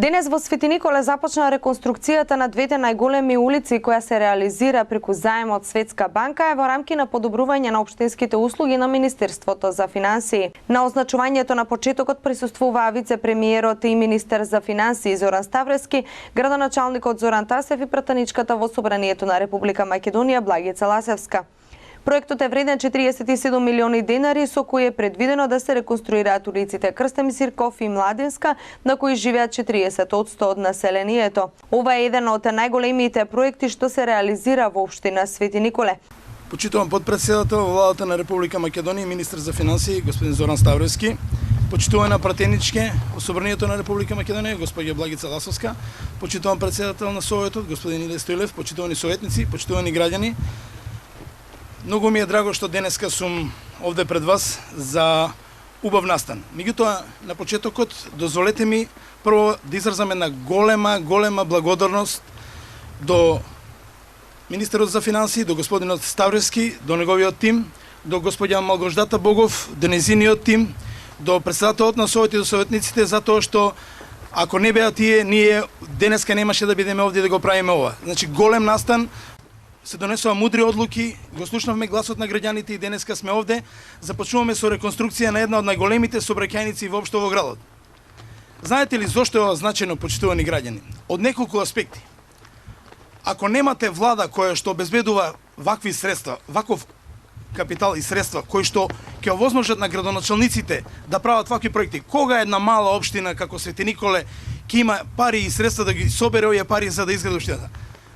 Денес во Свети Николе започна реконструкцијата на двете најголеми улици која се реализира преку заем од Светска банка е во рамки на подобрување на општинските услуги на Министерството за финансии. На означувањето на почетокот присуствуваа вице-премиерот и министер за финансии Зоран Ставрески, градоначалникот Зоран Тасев и пратеничката во Собранието на Република Македонија Благица Ласевска. Проектот е вреден 47 милиони денари, со кој е предвидено да се реконструираат улиците Крстем Сирков и Младинска, на кои живеат 40% од населението. Ова е еден од најголемите проекти што се реализира во општина Свети Николе. Почитувам подпредседател во владата на Република Македонија, министер за финансии господин Зоран Ставрески, почитувана пратеничке во Собранието на Република Македонија господја Благица Ласовска, почитувам председател на Советот господин Иле Стоилев, почитувани советници, почитувани граѓани. Многу ми е драго што денеска сум овде пред вас за убав настан. Меѓутоа, на почетокот, дозволете ми прво да изразам една голема благодарност до министерот за финансии, до господинот Ставрески, до неговиот тим, до господја Малгождата Богов, до незиниот тим, до председателот на Совет и до советниците, затоа што ако не беа тие, ние денеска немаше да бидеме овде да го правиме ова. Значи, голем настан, се донесува мудри одлуки, го слушнавме гласот на граѓаните и денеска сме овде, започнуваме со реконструкција на една од најголемите сообраќајници воопшто во градот. Знаете ли зошто е ова значено, почитувани граѓани? Од неколку аспекти. Ако немате влада која што обезбедува вакви средства, ваков капитал и средства кои што ќе овозможат на градоначалниците да прават вакви проекти, кога една мала општина како Свети Николе ќе има пари и средства да ги собере овие пари за да изгради општината?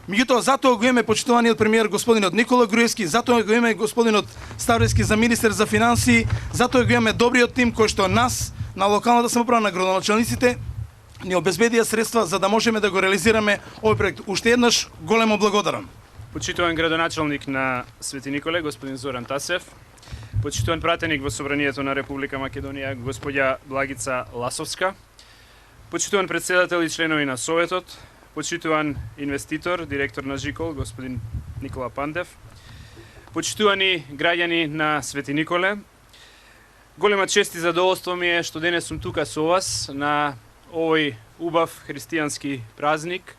Меѓутоа, затоа го имаме почитуваниот премиер господинот Никола Груевски, затоа го имаме господинот Ставрески за министер за финансии, затоа го имаме добриот тим кој што нас, на локалната самоуправа, на градоначалниците, ни обезбедија средства за да можеме да го реализираме овој проект. Уште еднаш големо благодарам. Почитуван градоначалник на Свети Николе, господин Зоран Тасев, почитуван пратеник во Собранието на Република Македонија, господја Благица Ласовска, почитуван председател и членови на Советот, почитуван инвеститор, директор на ЖИКОЛ, господин Никола Пандев, почитувани граѓани на Свети Николе, голема чест и задоволство ми е што денес сум тука со вас на овој убав христијански празник,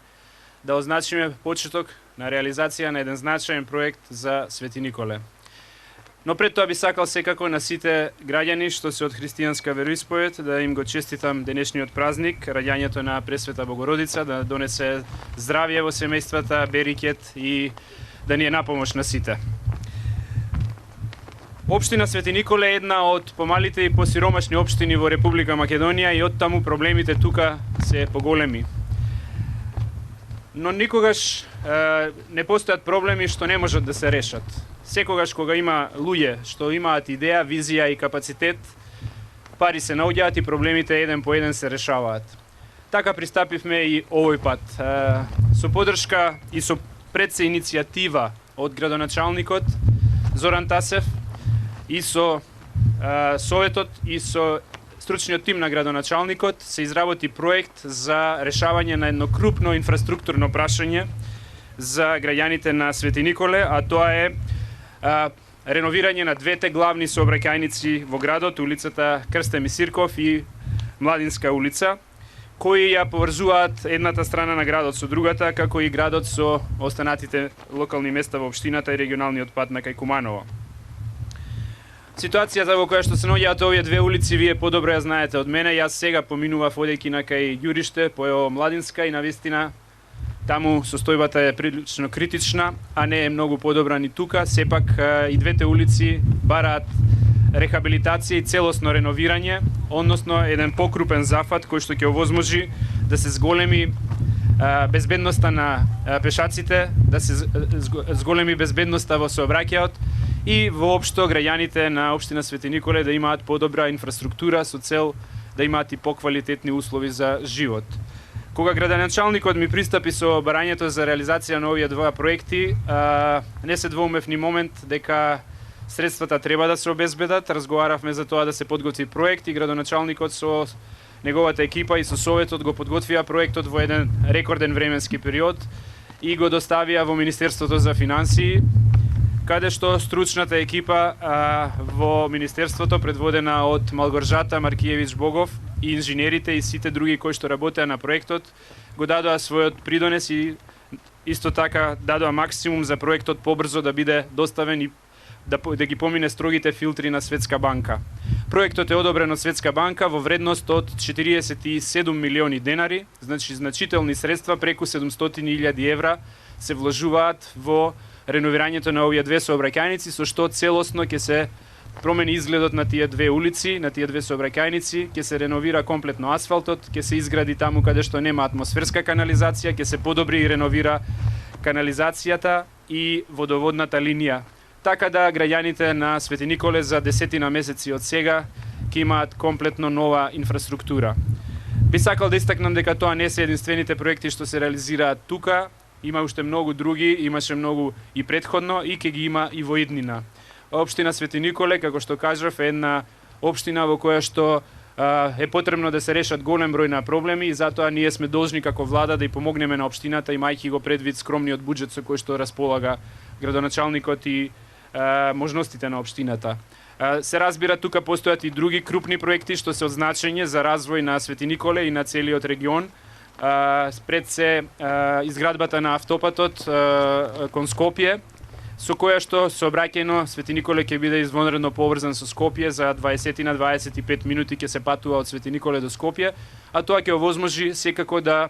да означиме почеток на реализација на еден значаен проект за Свети Николе. Но пред тоа би сакал секако на сите граѓани што се од христијанска вероисповед да им го честитам денешниот празник, раѓањето на Пресвета Богородица, да донесе здравје во семејствата, берикет и да ни е напомош на сите. Општина Свети Николе е една од помалите и посиромашни општини во Република Македонија и оттаму проблемите тука се поголеми. Но никогаш не постојат проблеми што не можат да се решат. Секогаш кога има луѓе што имаат идеја, визија и капацитет, пари се наоѓаат и проблемите еден по еден се решаваат. Така пристапивме и овој пат. Со поддршка и со пред се иницијатива од градоначалникот Зоран Тасев и со Советот и со стручниот тим на градоначалникот се изработи проект за решавање на едно крупно инфраструктурно прашање за граѓаните на Свети Николе, а тоа е реновирање на двете главни сообраќајници во градот, улицата Крстем Сирков и Младинска улица, кои ја поврзуваат едната страна на градот со другата, како и градот со останатите локални места во општината и регионалниот пат на кај Куманово. Ситуацијата во која што се наоѓаат овие две улици, вие подобро ја знаете од мене. Јас сега поминував одејќи на кај Ѓуриште, по Младинска и навистина таму состојбата е прилично критична, а не е многу подобра ни тука. Сепак и двете улици бараат рехабилитација и целосно реновирање, односно еден покрупен зафат кој што ќе овозможи да се зголеми безбедноста на пешаците, да се зголеми безбедноста во сообраќајот и воопшто граѓаните на општина Свети Николе да имаат подобра инфраструктура со цел да имаат и поквалитетни услови за живот. Кога градоначалникот ми пристапи со барањето за реализација на овие два проекти, не се двоумев ни момент дека средствата треба да се обезбедат. Разговаравме за тоа да се подготви проект и градоначалникот со неговата екипа и со Советот го подготвија проектот во еден рекорден временски период и го доставија во Министерството за финансии, каде што стручната екипа во Министерството, предводена од Малгоржата Маркиевич Богов, и инженерите и сите други кои што работеа на проектот го дадоа својот придонес и исто така дадоа максимум за проектот побрзо да биде доставен и да ги помине строгите филтри на Светска банка. Проектот е одобрен од Светска банка во вредност од 47 милиони денари, значи значителни средства, преку 700.000 евра се вложуваат во реновирањето на овие две сообраќајници, со што целосно ќе се промени изгледот на тие две улици, на тие две сообраќајници, ќе се реновира комплетно асфалтот, ќе се изгради таму каде што нема атмосферска канализација, ќе се подобри и реновира канализацијата и водоводната линија. Така да граѓаните на Свети Николе за 10 месеци од сега ќе имаат комплетно нова инфраструктура. Би сакал да истакнам дека тоа не се единствените проекти што се реализираат тука, има уште многу други, имаше многу и претходно и ќе ги има и во иднина. Општина Свети Николе, како што кажав, е една општина во која што е потребно да се решат голем број на проблеми и затоа ние сме должни како влада да и помогнеме на општината, имајќи го предвид скромниот буџет со кој што располага градоначалникот и можностите на општината. Се разбира, тука постојат и други крупни проекти што се од значење за развој на Свети Николе и на целиот регион. Пред се изградбата на автопатот кон Скопје, со која што сообраќајно Свети Николе ќе биде извонредно поврзан со Скопје, за 20 на 25 минути ќе се патува од Свети Николе до Скопје, а тоа ќе овозможи секако да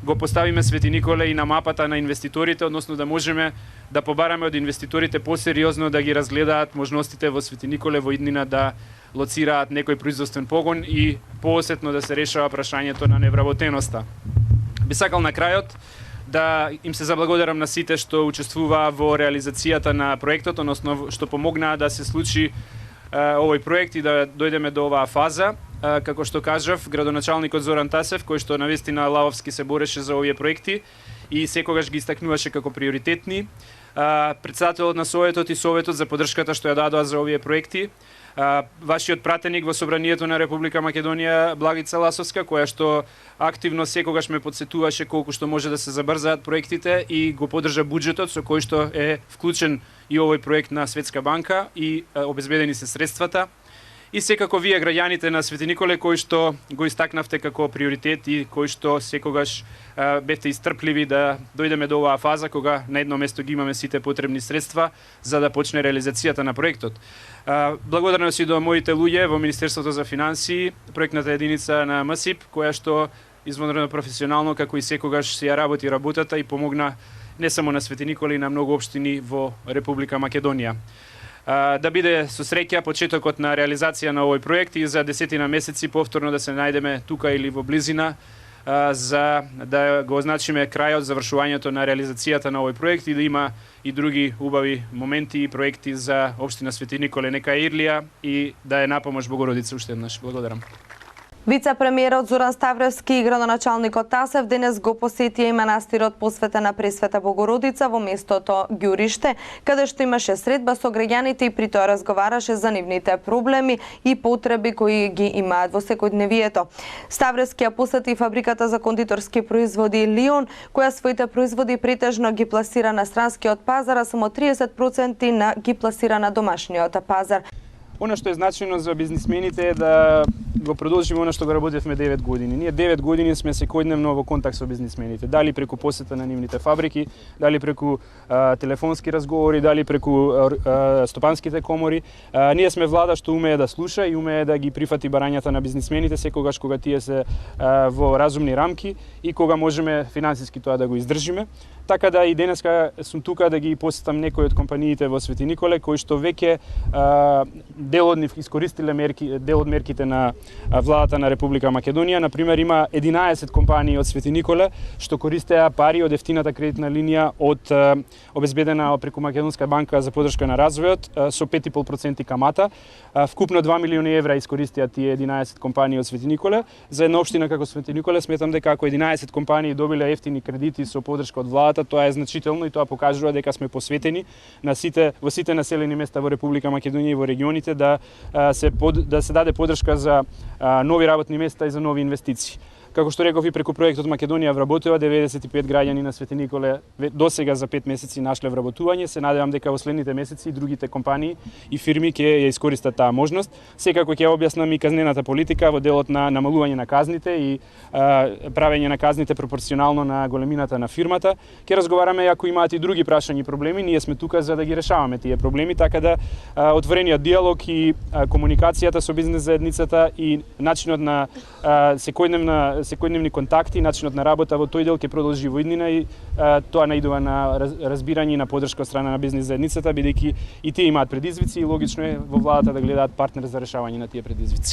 го поставиме Свети Николе и на мапата на инвеститорите, односно да можеме да побараме од инвеститорите посериозно да ги разгледаат можностите во Свети Николе во иднина да лоцираат некој производствен погон и поосетно да се решава прашањето на невработеноста. Би сакал на крајот да им се заблагодарам на сите што учествуваа во реализацијата на проектот, односно што помогнаа да се случи овој проект и да дојдеме до оваа фаза. Како што кажав, градоначалникот Зоран Тасев, кој што навистина лавовски се бореше за овие проекти и секогаш ги истакнуваше како приоритетни. Председателот на Советот и Советот за поддршката што ја дадоа за овие проекти. Вашиот пратеник во Собранието на Република Македонија Благица Ласовска, која што активно секогаш ме подсетуваше колку што може да се забрзаат проектите и го поддржа буџетот со кој што е вклучен и овој проект на Светска банка и обезбедени се средствата. И секако вие граѓаните на Свети Николе кои што го истакнавте како приоритет и кои што секогаш бевте истрпливи да дојдеме до оваа фаза кога на едно место ги имаме сите потребни средства за да почне реализацијата на проектот. Благодарност и до моите луѓе во Министерството за финансии, проектната единица на МСИП, која што извонредно професионално како и секогаш си ја работи работата и помогна не само на Свети Николе и на многу општини во Република Македонија. Да биде со среќа почетокот на реализација на овој проект и за 10 месеци повторно да се најдеме тука или во близина за да го означиме крајот, завршувањето на реализацијата на овој проект и да има и други убави моменти и проекти за општина Свети Николе. Нека е Ирлија и да е на помош Богородица уште еднаш. Благодарам. Вице-премиерот Зоран Ставревски и градоначалникот Тасев денес го посетија и манастирот посветен на Пресвета Богородица во местото Ѓуриште, каде што имаше средба со граѓаните и при тоа разговараше за нивните проблеми и потреби кои ги имаат во секојдневието. Ставревски ја посети фабриката за кондиторски производи Лион, која своите производи претежно ги пласира на странскиот пазар, а само 30% на ги пласира на домашниот пазар. Оно што е значено за бизнисмените е да го продолжиме оно што го работевме 9 години. Ние 9 години сме секојдневно во контакт со бизнисмените, дали преку посета на нивните фабрики, дали преку телефонски разговори, дали преку стопанските комори. Ние сме влада што умее да слуша и умее да ги прифати барањата на бизнисмените секогаш кога тие се во разумни рамки и кога можеме финансиски тоа да го издржиме. Така да и денеска сум тука да ги посетам некои од компаниите во Свети Николе кои што веќе дел од нив искористиле дел од мерките на владата на Република Македонија. Например, има 11 компании од Свети Николе што користеа пари од ефтината кредитна линија од обезбедена преку Македонска банка за поддршка на развојот со 5,5% камата. Вкупно 2 милиони евра искористија тие 11 компании од Свети Николе. За една општина како Свети Николе сметам дека ако 11 компании добиле ефтини кредити со поддршка од владата, тоа е значително и тоа покажува дека сме посветени на во сите населени места во Република Македонија и во регионите да се даде поддршка за нови работни места и за нови инвестиции. Како што реков и преку проектот Македонија вработува, 95 граѓани на Свети Николе досега за 5 месеци нашле вработување. Се надевам дека во следните месеци и другите компании и фирми ќе ја искористат таа можност. Секако ќе објаснам и казнената политика во делот на намалување на казните и правење на казните пропорционално на големината на фирмата. Ќе разговараме ако имаат и други прашања и проблеми, ние сме тука за да ги решаваме тие проблеми, така да отворениот диалог и комуникацијата со бизнес заедницата и начинот на секојдневни контакти, начинот на работа во тој дел ќе продолжи во иднина и тоа наидува на разбирање и на поддршка од страна на бизнес заедницата, бидејќи и тие имаат предизвици и логично е во владата да гледаат партнер за решавање на тие предизвици.